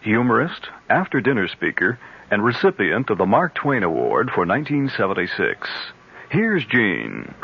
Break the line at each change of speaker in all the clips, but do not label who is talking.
humorist, after-dinner speaker, and recipient of the Mark Twain Award for 1976. Here's Gene.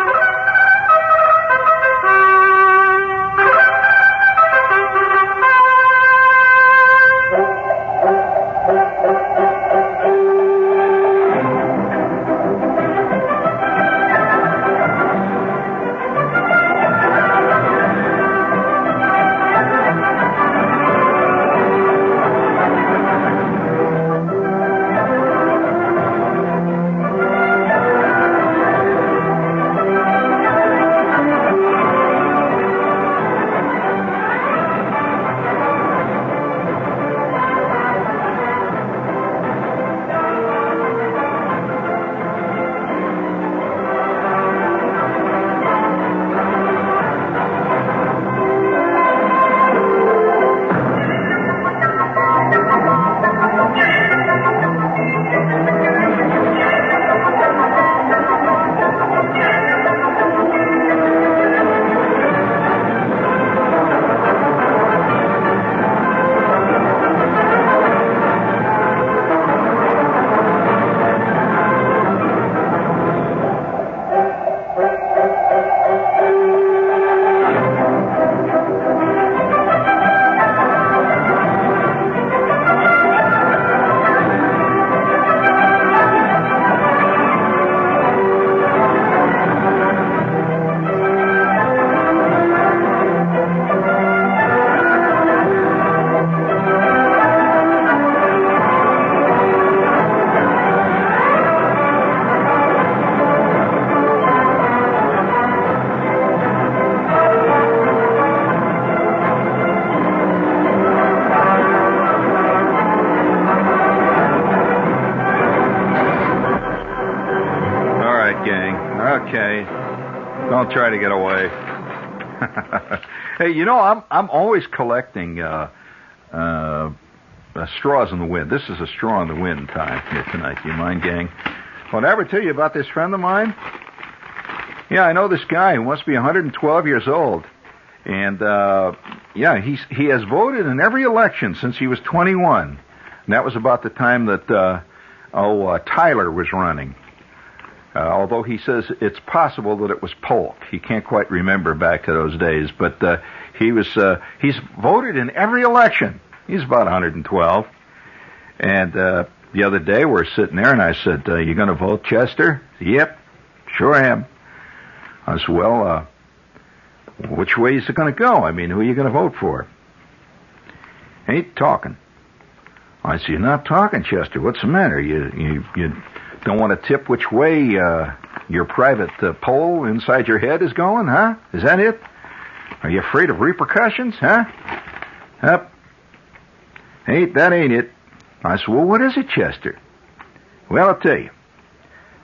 Okay. Don't try to get away. Hey, you know, I'm always collecting straws in the wind. This is a straw in the wind time here tonight. Do you mind, gang? Well, did I ever tell you about this friend of mine? Yeah, I know this guy who must be 112 years old. And, yeah, he has voted in every election since he was 21. And that was about the time that, Tyler was running. Although he says it's possible that it was Polk. He can't quite remember back to those days. But he's voted in every election. He's about 112. And the other day we're sitting there, and I said, you going to vote, Chester? Yep, sure am. I said, well, which way is it going to go? I mean, who are you going to vote for? Ain't talking. I said, you're not talking, Chester. What's the matter? You don't want to tip which way your private poll inside your head is going, huh? Is that it? Are you afraid of repercussions, huh? Yep. That ain't it. I said, well, what is it, Chester? Well, I'll tell you.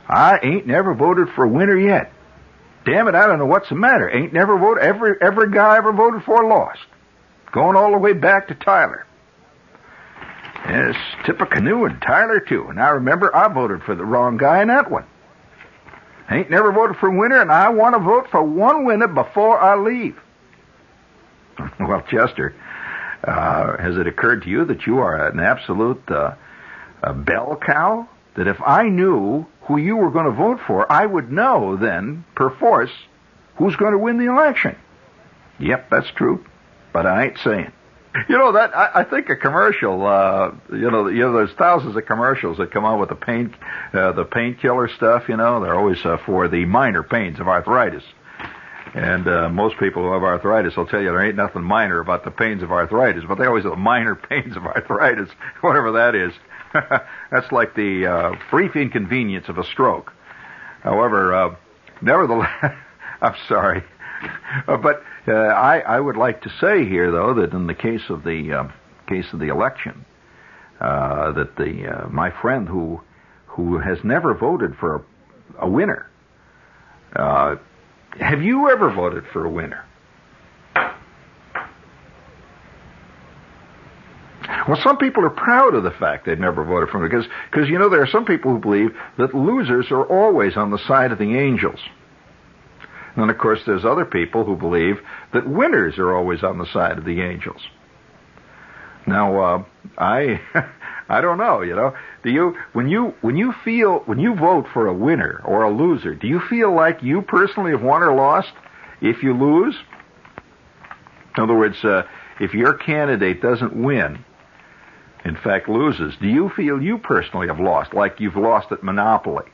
I ain't never voted for a winner yet. Damn it, I don't know what's the matter. Ain't never voted. Every guy I ever voted for lost. Going all the way back to Tyler. Yes, Tippecanoe and Tyler, too. And I remember I voted for the wrong guy in that one. Ain't never voted for a winner, and I want to vote for one winner before I leave. Well, Chester, has it occurred to you that you are an absolute bell cow? That if I knew who you were going to vote for, I would know then, perforce, who's going to win the election. Yep, that's true, but I ain't saying. You know, that I think a commercial, there's thousands of commercials that come out with the painkiller stuff, they're always for the minor pains of arthritis. And most people who have arthritis will tell you there ain't nothing minor about the pains of arthritis, but they always have the minor pains of arthritis, whatever that is. That's like the brief inconvenience of a stroke. However, nevertheless, I'm sorry. But I would like to say here, though, that in the case of the election, that my friend who has never voted for a winner, have you ever voted for a winner? Well, some people are proud of the fact they've never voted for him because there are some people who believe that losers are always on the side of the angels. And then, of course, there's other people who believe that winners are always on the side of the angels. Now, I I don't know, Do you when you vote for a winner or a loser, do you feel like you personally have won or lost if you lose? In other words, if your candidate doesn't win, in fact loses, do you feel you personally have lost, like you've lost at Monopoly?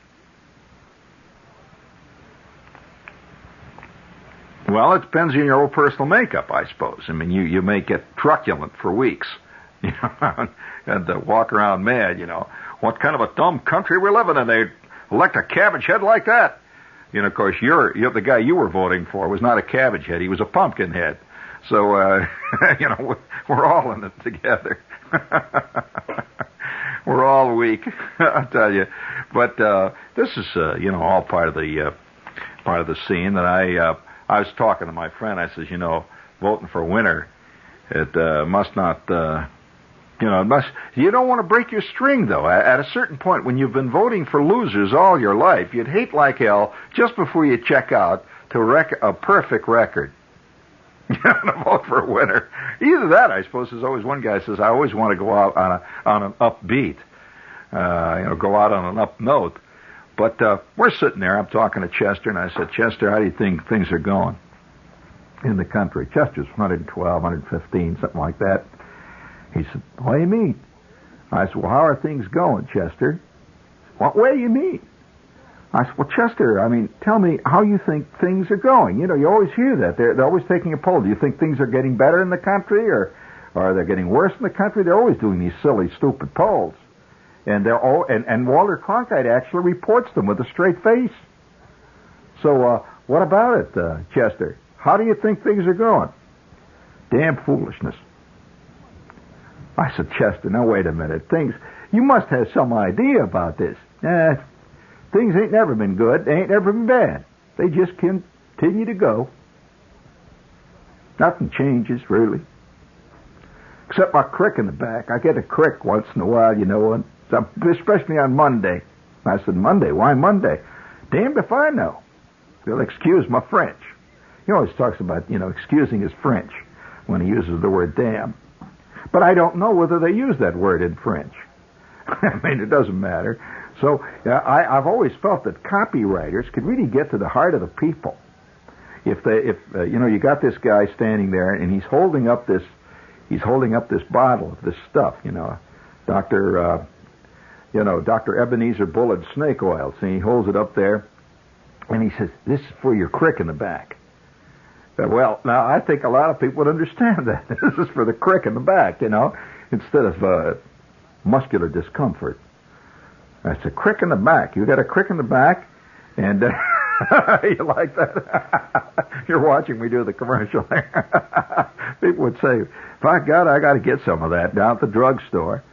Well, it depends on your own personal makeup, I suppose. I mean, you may get truculent for weeks, and walk around mad, What kind of a dumb country we're living in? They elect a cabbage head like that. Of course, you're the guy you were voting for was not a cabbage head. He was a pumpkin head. So, we're all in it together. We're all weak, I'll tell you. But this is, all part of the scene that I was talking to my friend. I says, voting for a winner, it must not, you don't want to break your string, though. At a certain point, when you've been voting for losers all your life, you'd hate like hell just before you check out to wreck a perfect record. To vote for a winner. Either that, I suppose, there's always one guy says, I always want to go out on an upbeat, go out on an up note. But we're sitting there, I'm talking to Chester, and I said, Chester, how do you think things are going in the country? Chester's 112, 115, something like that. He said, what do you mean? I said, well, how are things going, Chester? What way do you mean? I said, well, Chester, tell me how you think things are going. You always hear that. They're always taking a poll. Do you think things are getting better in the country, or are they getting worse in the country? They're always doing these silly, stupid polls. And and Walter Cronkite actually reports them with a straight face. So what about it, Chester? How do you think things are going? Damn foolishness. I said, Chester, now wait a minute. You must have some idea about this. Things ain't never been good. They ain't never been bad. They just continue to go. Nothing changes, really. Except my crick in the back. I get a crick once in a while, and especially on Monday. I said, Monday? Why Monday? Damned if I know. They'll excuse my French. He always talks about, excusing his French when he uses the word damn. But I don't know whether they use that word in French. It doesn't matter. So I've always felt that copywriters could really get to the heart of the people. If you got this guy standing there and he's holding up this bottle of this stuff, Dr. Ebenezer Bullard snake oil. See, he holds it up there, and he says, "This is for your crick in the back." Well, now I think a lot of people would understand that. This is for the crick in the back, instead of muscular discomfort. That's a crick in the back. You got a crick in the back, and you like that? You're watching me do the commercial there. People would say, by God, I got to get some of that down at the drugstore.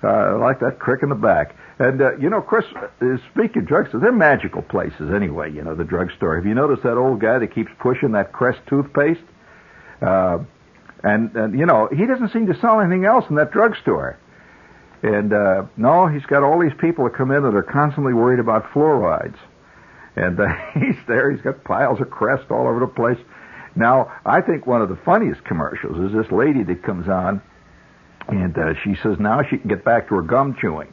I like that crick in the back. And, Chris, speaking of drugstores, they're magical places anyway, the drugstore. Have you noticed that old guy that keeps pushing that Crest toothpaste? And he doesn't seem to sell anything else in that drugstore. And, no, he's got all these people that come in that are constantly worried about fluorides. And he's there, he's got piles of Crest all over the place. Now, I think one of the funniest commercials is this lady that comes on, and she says now she can get back to her gum chewing,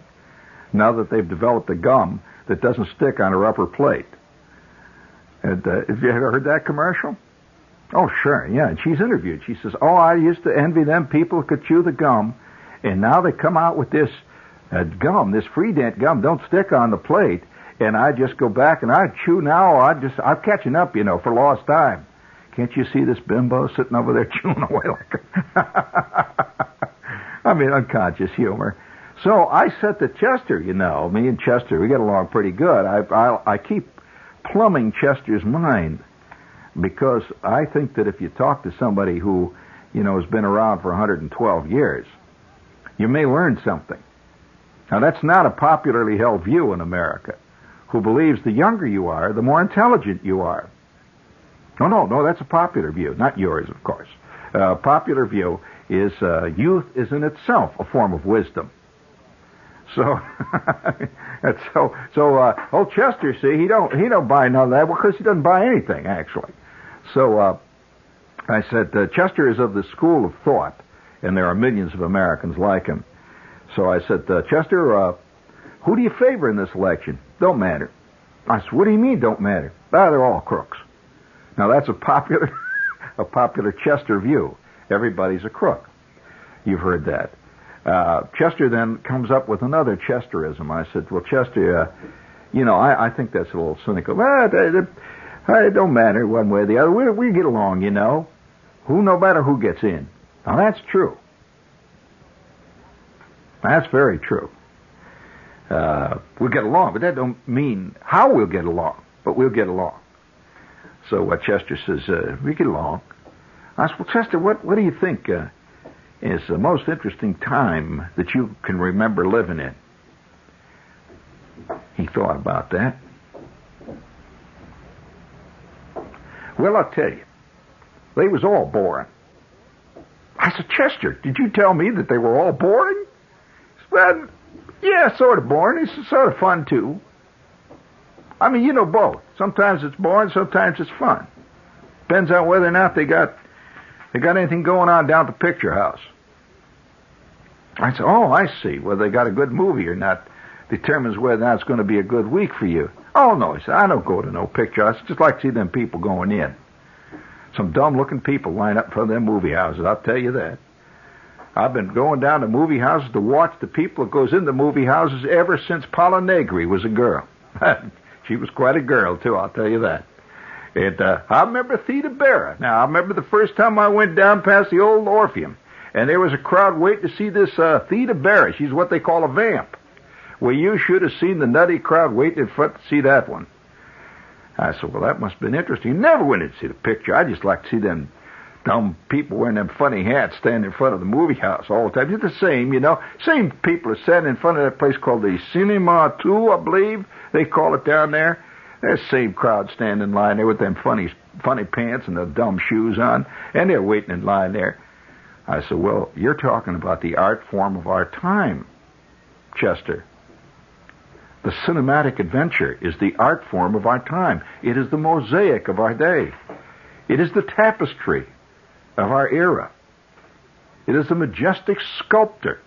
now that they've developed a gum that doesn't stick on her upper plate. And have you ever heard that commercial? Oh, sure, yeah. And she's interviewed. She says, I used to envy them people who could chew the gum, and now they come out with this gum, this Freedent gum, don't stick on the plate, and I just go back and I chew now. I'm catching up, for lost time. Can't you see this bimbo sitting over there chewing away unconscious humor. So I said to Chester, me and Chester, we get along pretty good. I keep plumbing Chester's mind, because I think that if you talk to somebody who, has been around for 112 years, you may learn something. Now, that's not a popularly held view in America, who believes the younger you are, the more intelligent you are. No, that's a popular view, not yours, of course. Popular view is youth is in itself a form of wisdom. So, old Chester, see, he don't buy none of that, because he doesn't buy anything, actually. So, I said, Chester is of the school of thought, and there are millions of Americans like him. So I said, Chester, who do you favor in this election? Don't matter. I said, what do you mean don't matter? Ah, they're all crooks. Now that's a popular Chester view. Everybody's a crook. You've heard that. Chester then comes up with another Chesterism. I said, well, Chester, I think that's a little cynical. It don't matter one way or the other. We get along, no matter who gets in. Now that's true. That's very true. We'll get along, but that don't mean how we'll get along, but we'll get along. So Chester says, we get along. I said, well, Chester, what do you think is the most interesting time that you can remember living in? He thought about that. Well, I'll tell you, they was all boring. I said, Chester, did you tell me that they were all boring? Well, yeah, sort of boring. It's sort of fun, too. I mean, both. Sometimes it's boring, sometimes it's fun. Depends on whether or not they got anything going on down at the picture house. I said, oh, I see. Whether they got a good movie or not determines whether or not it's going to be a good week for you. Oh, no, he said, I don't go to no picture house. I just like to see them people going in. Some dumb-looking people line up in front of them movie houses, I'll tell you that. I've been going down to movie houses to watch the people that goes in the movie houses ever since Paula Negri was a girl. She was quite a girl, too, I'll tell you that. And I remember Theda Bara. Now, I remember the first time I went down past the old Orpheum, and there was a crowd waiting to see this Theda Bara. She's what they call a vamp. Well, you should have seen the nutty crowd waiting in front to see that one. I said, well, that must have been interesting. Never went in to see the picture. I just like to see them dumb people wearing them funny hats standing in front of the movie house all the time. It's the same, Same people are standing in front of that place called the Cinema 2, I believe they call it down there. There's the same crowd standing in line there with them funny pants and the dumb shoes on, and they're waiting in line there. I said, well, you're talking about the art form of our time, Chester. The cinematic adventure is the art form of our time. It is the mosaic of our day. It is the tapestry of our era. It is the majestic sculptor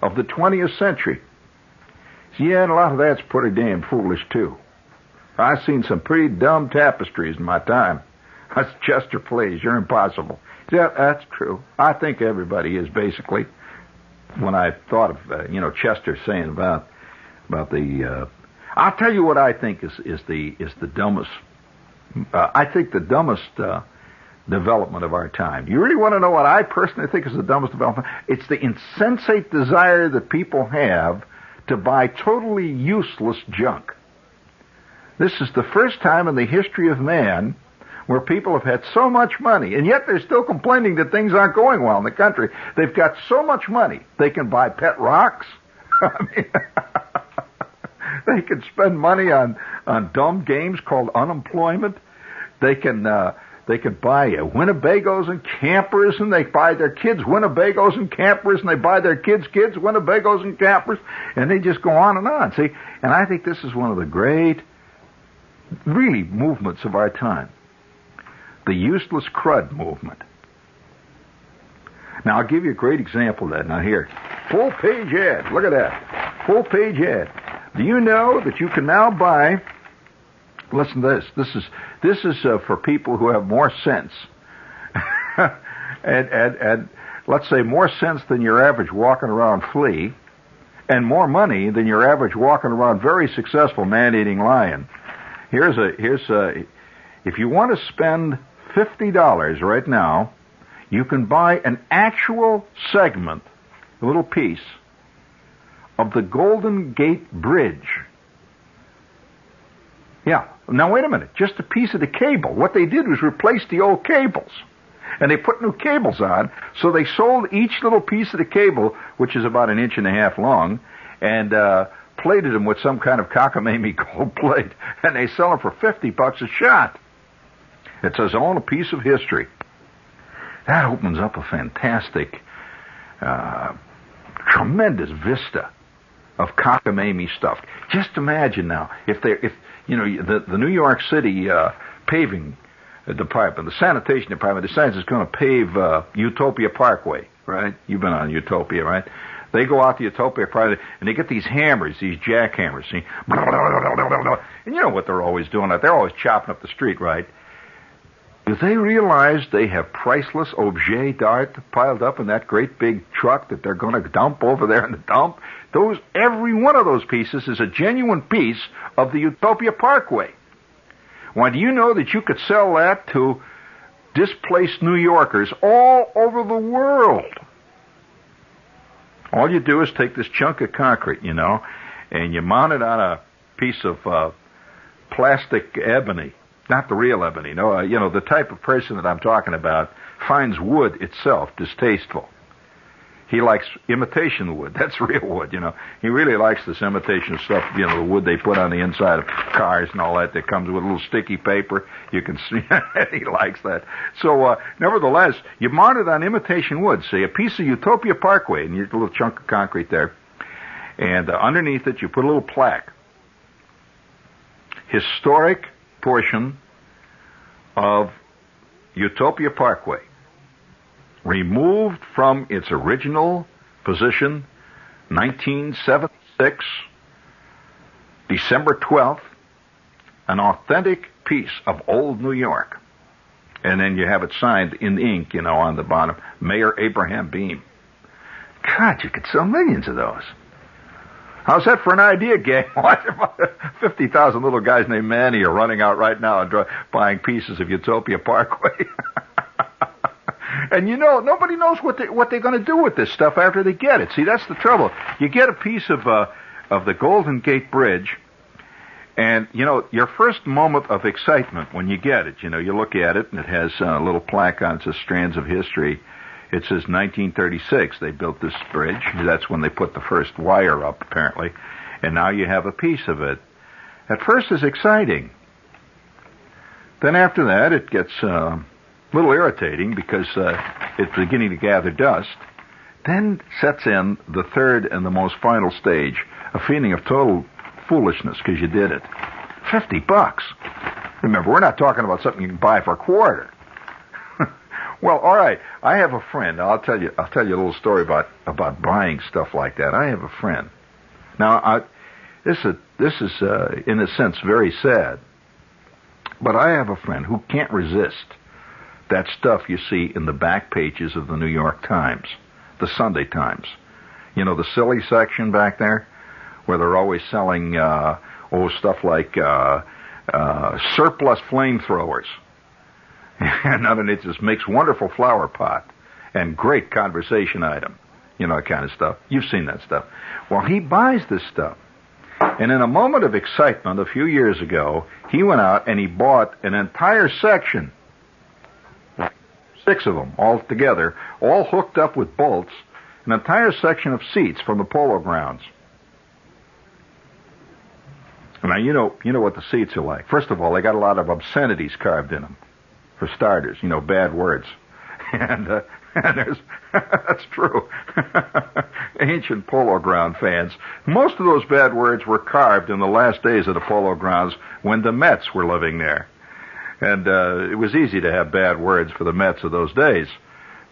of the 20th century. Yeah, and a lot of that's pretty damn foolish, too. I've seen some pretty dumb tapestries in my time. That's Chester, please. You're impossible. Yeah, that's true. I think everybody is, basically. When I thought of, Chester saying about the... I'll tell you what I think is the dumbest... I think the dumbest development of our time. You really want to know what I personally think is the dumbest development? It's the insensate desire that people have to buy totally useless junk. This is the first time in the history of man where people have had so much money, and yet they're still complaining that things aren't going well in the country. They've got so much money, they can buy pet rocks. I mean, they can spend money on dumb games called unemployment. They can buy Winnebagos and campers, and they buy their kids Winnebagos and campers, and they buy their kids Winnebagos and campers, and they just go on and on. See, and I think this is one of the great, really, movements of our time. The useless crud movement. Now, I'll give you a great example of that. Now, here. Full-page ad. Look at that. Full-page ad. Do you know that you can now buy... Listen to this. This is for people who have more sense. and let's say more sense than your average walking around flea, and more money than your average walking around very successful man-eating lion. Here's if you want to spend $50 right now, you can buy an actual segment, a little piece, of the Golden Gate Bridge. Yeah. Now, wait a minute. Just a piece of the cable. What they did was replace the old cables. And they put new cables on, so they sold each little piece of the cable, which is about 1.5 inches long, and plated them with some kind of cockamamie gold plate, and they sell them for $50 a shot. It's its own piece of history. That opens up a fantastic, tremendous vista of cockamamie stuff. Just imagine now, if the New York City paving department, the sanitation department decides it's going to pave Utopia Parkway. right? You've been on Utopia, right? They go out to Utopia Park, and they get these hammers, these jackhammers, see? And you know what they're always doing? They're always chopping up the street, right? Do they realize they have priceless objet d'art piled up in that great big truck that they're going to dump over there in the dump? Every one of those pieces is a genuine piece of the Utopia Parkway. Why, do you know that you could sell that to displaced New Yorkers all over the world? All you do is take this chunk of concrete, and you mount it on a piece of plastic ebony. Not the real ebony. No, the type of person that I'm talking about finds wood itself distasteful. He likes imitation wood. That's real wood, He really likes this imitation stuff, the wood they put on the inside of cars and all that comes with a little sticky paper. You can see he likes that. So, nevertheless, you mount it on imitation wood, say a piece of Utopia Parkway, and you get a little chunk of concrete there. And underneath it, you put a little plaque. Historic portion of Utopia Parkway. Removed from its original position, 1976, December 12th, an authentic piece of old New York. And then you have it signed in ink, on the bottom, Mayor Abraham Beame. God, you could sell millions of those. How's that for an idea, gang? 50,000 little guys named Manny are running out right now and buying pieces of Utopia Parkway. And nobody knows what they're going to do with this stuff after they get it. See, that's the trouble. You get a piece of the Golden Gate Bridge, and your first moment of excitement when you get it. You look at it and it has a little plaque on it, says Strands of History. It says 1936 they built this bridge. That's when they put the first wire up, apparently. And now you have a piece of it. At first it's exciting. Then after that it gets a little irritating because it's beginning to gather dust. Then sets in the third and the most final stage, a feeling of total foolishness because you did it. $50. Remember, we're not talking about something you can buy for a quarter. Well, all right. I have a friend. I'll tell you a little story about buying stuff like that. I have a friend. Now, this is in a sense very sad, but I have a friend who can't resist that stuff you see in the back pages of the New York Times, the Sunday Times. The silly section back there, where they're always selling stuff like surplus flamethrowers. And underneath this makes wonderful flower pot and great conversation item, that kind of stuff. You've seen that stuff. Well, he buys this stuff. And in a moment of excitement a few years ago, he went out and he bought an entire section, 6 of them all together, all hooked up with bolts, an entire section of seats from the Polo Grounds. Now, you know what the seats are like. First of all, they got a lot of obscenities carved in them. For starters, bad words. And there's, that's true. Ancient Polo Ground fans. Most of those bad words were carved in the last days of the Polo Grounds when the Mets were living there. And it was easy to have bad words for the Mets of those days.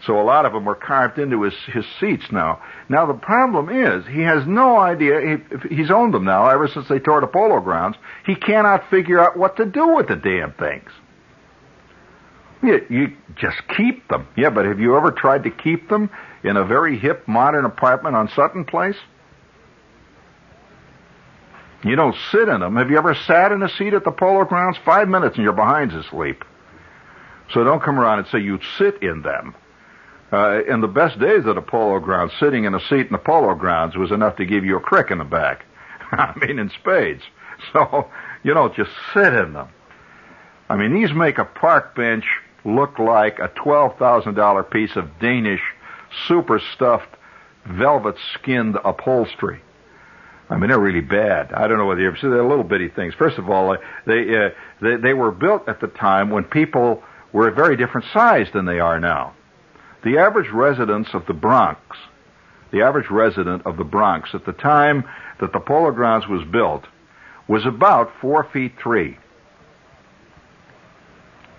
So a lot of them were carved into his seats now. Now the problem is, he has no idea, he's owned them now ever since they tore the Polo Grounds. He cannot figure out what to do with the damn things. You just keep them. Yeah, but have you ever tried to keep them in a very hip, modern apartment on Sutton Place? You don't sit in them. Have you ever sat in a seat at the Polo Grounds? 5 minutes and your behind's asleep. So don't come around and say you sit in them. In the best days of the Polo Grounds, sitting in a seat in the Polo Grounds was enough to give you a crick in the back. I mean, in spades. So you don't just sit in them. I mean, these make a park bench look like a $12,000 piece of Danish super stuffed velvet skinned upholstery. I mean, they're really bad. I don't know whether you ever see, they're little bitty things. First of all, they were built at the time when people were a very different size than they are now. The average resident of the Bronx at the time that the Polo Grounds was built was about 4'3".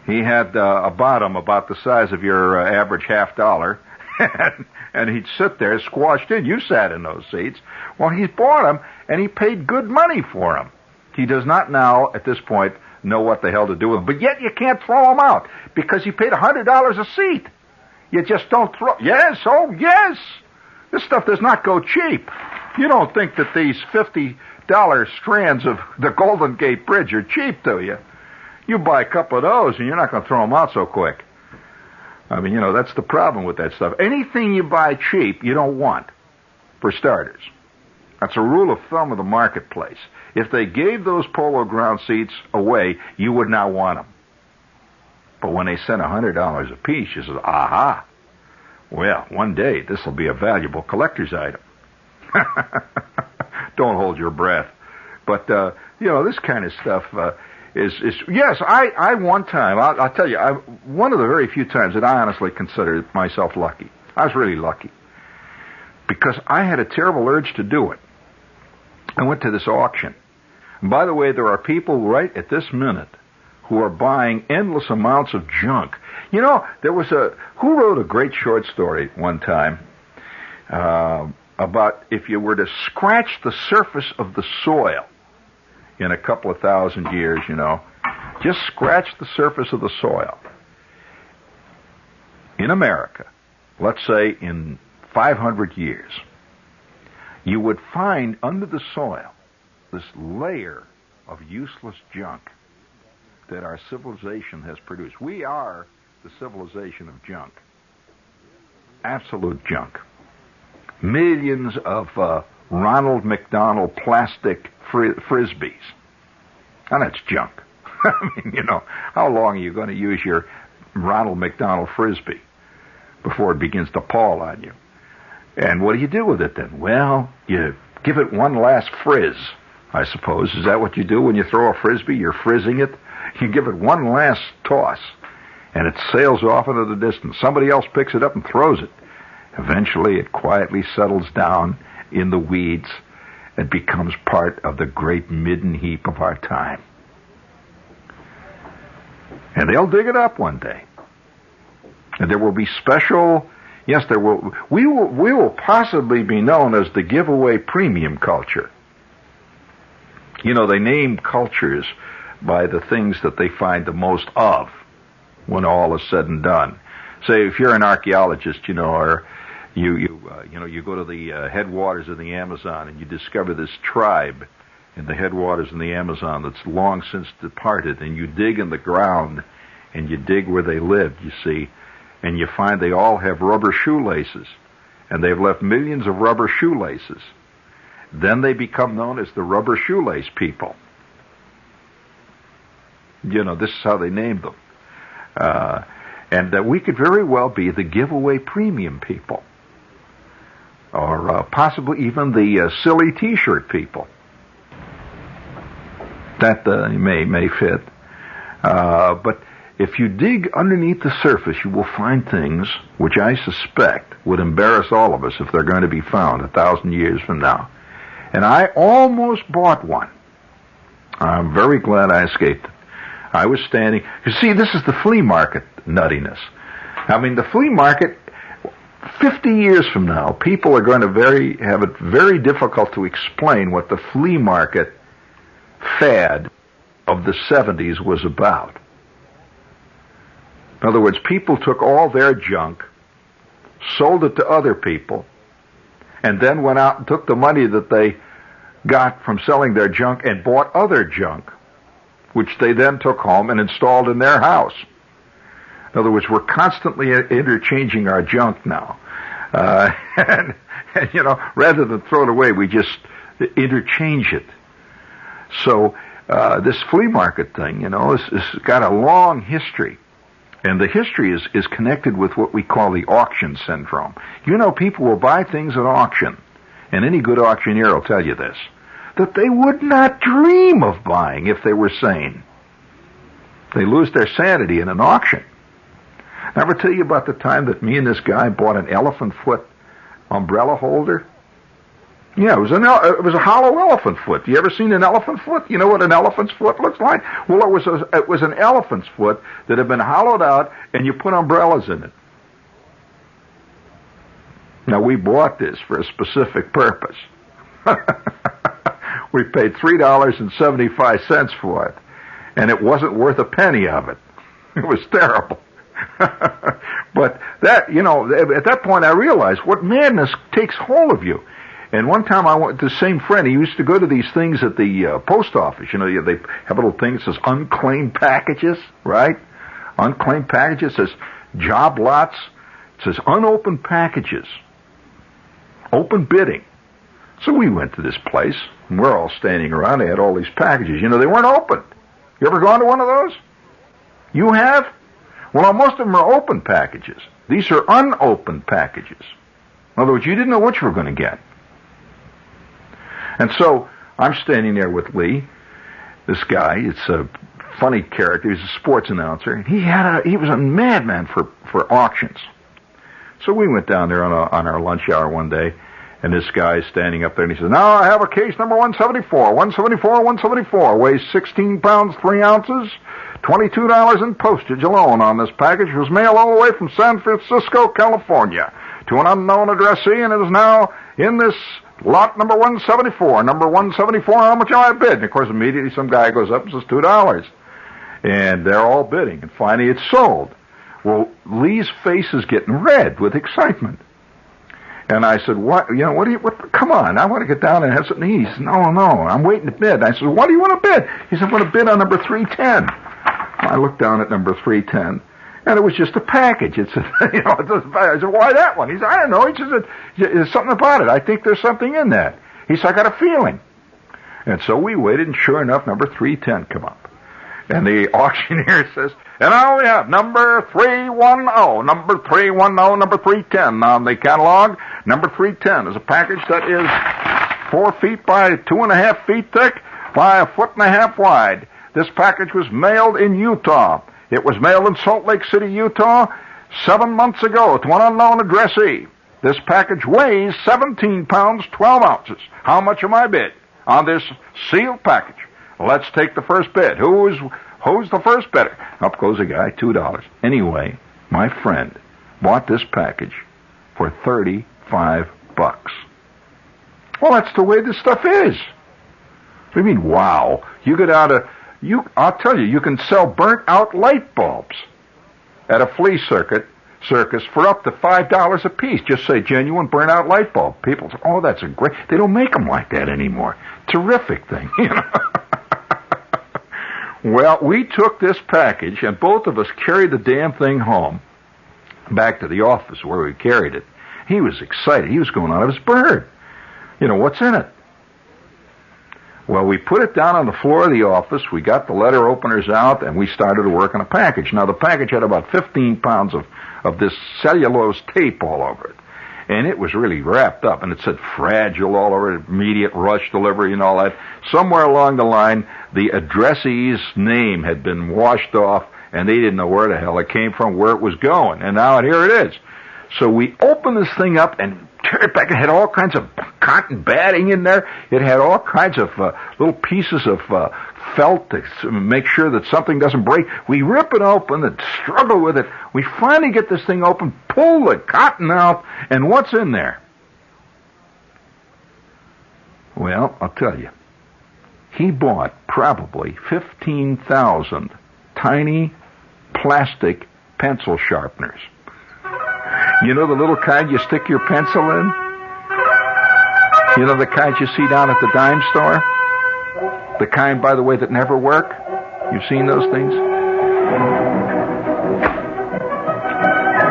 He had a bottom about the size of your average $50, and he'd sit there squashed in. You sat in those seats. Well, he's bought them, and he paid good money for them. He does not now, at this point, know what the hell to do with them. But yet you can't throw them out because he paid $100 a seat. You just don't throw. Yes, oh yes. This stuff does not go cheap. You don't think that these $50 strands of the Golden Gate Bridge are cheap, do you? You buy a couple of those, and you're not going to throw them out so quick. I mean, that's the problem with that stuff. Anything you buy cheap, you don't want, for starters. That's a rule of thumb of the marketplace. If they gave those Polo Ground seats away, you would not want them. But when they sent $100 a piece, you said, aha, well, one day this will be a valuable collector's item. Don't hold your breath. But, this kind of stuff is yes, I one time, I'll tell you, one of the very few times that I honestly considered myself lucky. I was really lucky. Because I had a terrible urge to do it. I went to this auction. And by the way, there are people right at this minute who are buying endless amounts of junk. There was who wrote a great short story one time about if you were to scratch the surface of the soil in a couple of thousand years, just scratch the surface of the soil. In America, let's say in 500 years, you would find under the soil this layer of useless junk that our civilization has produced. We are the civilization of junk. Absolute junk. Millions of Ronald McDonald plastic frisbees. And that's junk. I mean, how long are you going to use your Ronald McDonald frisbee before it begins to pall on you? And what do you do with it then? Well, you give it one last frizz, I suppose. Is that what you do when you throw a frisbee? You're frizzing it? You give it one last toss, and it sails off into the distance. Somebody else picks it up and throws it. Eventually, it quietly settles down in the weeds and becomes part of the great midden heap of our time. And they'll dig it up one day. And there will be special... Yes, there will. We will possibly be known as the giveaway premium culture. They name cultures by the things that they find the most of when all is said and done. Say, if you're an archaeologist, or you go to the headwaters of the Amazon and you discover this tribe in the headwaters of the Amazon that's long since departed, and you dig in the ground and you dig where they lived, you see, and you find they all have rubber shoelaces, and they've left millions of rubber shoelaces. Then they become known as the rubber shoelace people. This is how they named them. And we could very well be the giveaway premium people, or possibly even the silly T-shirt people. That may fit. But if you dig underneath the surface, you will find things which I suspect would embarrass all of us if they're going to be found 1,000 years from now. And I almost bought one. I'm very glad I escaped it. I was standing... You see, this is the flea market nuttiness. I mean, the flea market, 50 years from now, people are going to have it very difficult to explain what the flea market fad of the 70s was about. In other words, people took all their junk, sold it to other people, and then went out and took the money that they got from selling their junk and bought other junk, which they then took home and installed in their house. In other words, we're constantly interchanging our junk now. And, rather than throw it away, we just interchange it. So this flea market thing, has got a long history. And the history is connected with what we call the auction syndrome. People will buy things at auction, and any good auctioneer will tell you this, that they would not dream of buying if they were sane. They lose their sanity in an auction. I ever tell you about the time that me and this guy bought an elephant foot umbrella holder? Yeah, it was a hollow elephant foot. You ever seen an elephant foot? You know what an elephant's foot looks like? Well, it was an elephant's foot that had been hollowed out, and you put umbrellas in it. Now, we bought this for a specific purpose. We paid $3.75 for it, and it wasn't worth a penny of it. It was terrible. But that, at that point I realized what madness takes hold of you. And one time I went to the same friend. He used to go to these things at the post office. They have a little thing that says unclaimed packages, right? Unclaimed packages. It says job lots. It says unopened packages. Open bidding. So we went to this place, and we're all standing around. They had all these packages. They weren't open. You ever gone to one of those? You have? Well, most of them are open packages. These are unopened packages. In other words, you didn't know what you were going to get. And so I'm standing there with Lee, this guy. It's a funny character. He's a sports announcer. He was a madman for auctions. So we went down there on our lunch hour one day, and this guy is standing up there, and he says, "Now I have a case number 174. 174. Weighs 16 pounds, 3 ounces. $22 in postage alone on this package. It was mailed all the way from San Francisco, California, to an unknown addressee, and it is now in this lot number 174. Number 174, how much am I bid?" And, of course, immediately some guy goes up and says $2. And they're all bidding, and finally it's sold. Well, Lee's face is getting red with excitement. And I said, "What? Come on, I want to get down and have something to eat." He said, No, I'm waiting to bid. I said, "What do you want to bid?" He said, "I want to bid on number 310. I looked down at number 310, and it was just a package. It said, I said, "Why that one?" He said, "I don't know." He said, "There's something about it. I think there's something in that." He said, "I got a feeling." And so we waited, and sure enough, number 310 come up. And the auctioneer says, "And now we have number 310, number 310, number 310 on the catalog. Number 310 is a package that is 4 feet by 2.5 feet thick by 1.5 feet wide. This package was mailed in Utah. It was mailed in Salt Lake City, Utah, 7 months ago to an unknown addressee. This package weighs 17 pounds, 12 ounces. How much am I bid on this sealed package? Let's take the first bid. Who's the first bidder?" Up goes a guy, $2. Anyway, my friend bought this package for $35. Well, that's the way this stuff is. What do you mean, wow? I'll tell you, you can sell burnt-out light bulbs at a flea circus for up to $5 a piece. Just say genuine burnt-out light bulb. People say, "Oh, that's a great..." They don't make them like that anymore. Terrific thing, Well, we took this package, and both of us carried the damn thing home, back to the office where we carried it. He was excited. He was going out of his bird. What's in it? Well, we put it down on the floor of the office. We got the letter openers out, and we started to work on a package. Now, the package had about 15 pounds of this cellulose tape all over it. And it was really wrapped up, and it said fragile all over it, immediate rush delivery and all that. Somewhere along the line, the addressee's name had been washed off, and they didn't know where the hell it came from, where it was going. And now here it is. So we opened this thing up and turned it back. It had all kinds of cotton batting in there. It had all kinds of little pieces of felt to make sure that something doesn't break. We rip it open and struggle with it. We finally get this thing open, pull the cotton out, and what's in there? Well, I'll tell you. He bought probably 15,000 tiny plastic pencil sharpeners. You know the little kind you stick your pencil in? You know the kind you see down at the dime store? The kind, by the way, that never work? You've seen those things?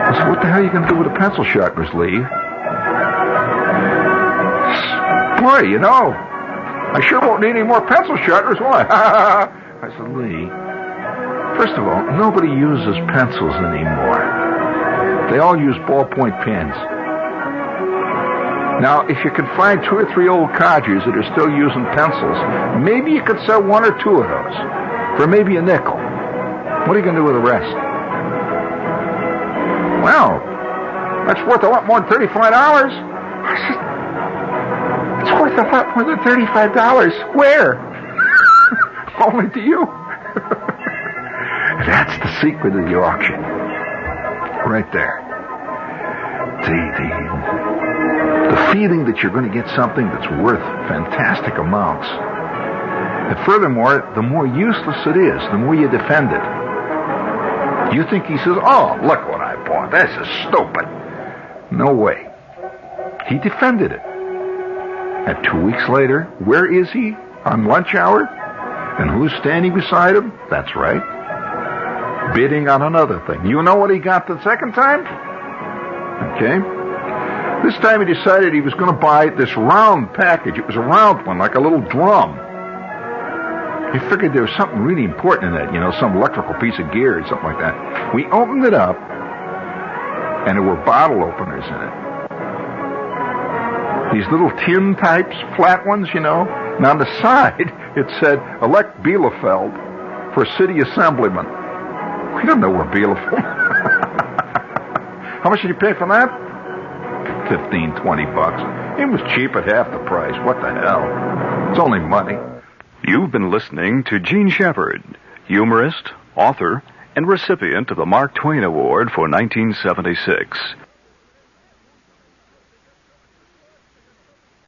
I said, "What the hell are you going to do with the pencil sharpeners, Lee?" "Boy, I sure won't need any more pencil sharpeners, will I?" I said, "Lee, first of all, nobody uses pencils anymore. They all use ballpoint pens. Now, if you can find 2 or 3 old codgers that are still using pencils, maybe you could sell 1 or 2 of those for maybe a nickel. What are you going to do with the rest?" "Well, that's worth a lot more than $35. I said, "It's worth a lot more than $35. Where?" "Only to you." That's the secret of the auction. Right there. See, feeling that you're going to get something that's worth fantastic amounts. And furthermore, the more useless it is, the more you defend it. You think he says, oh, look what I bought. This is stupid. No way. He defended it. And 2 weeks later, where is he? On lunch hour? And who's standing beside him? That's right. Bidding on another thing. You know what he got the second time? Okay. This time he decided he was going to buy this round package. It was a round one, like a little drum. He figured there was something really important in that, some electrical piece of gear or something like that. We opened it up, and there were bottle openers in it. These little tin types, flat ones, And on the side, it said, elect Bielefeld for city assemblyman. We don't know where Bielefeld. How much did you pay for that? $15, $20. It was cheap at half the price. What the hell? It's only money.
You've been listening to Gene Shepard, humorist, author, and recipient of the Mark Twain Award for 1976.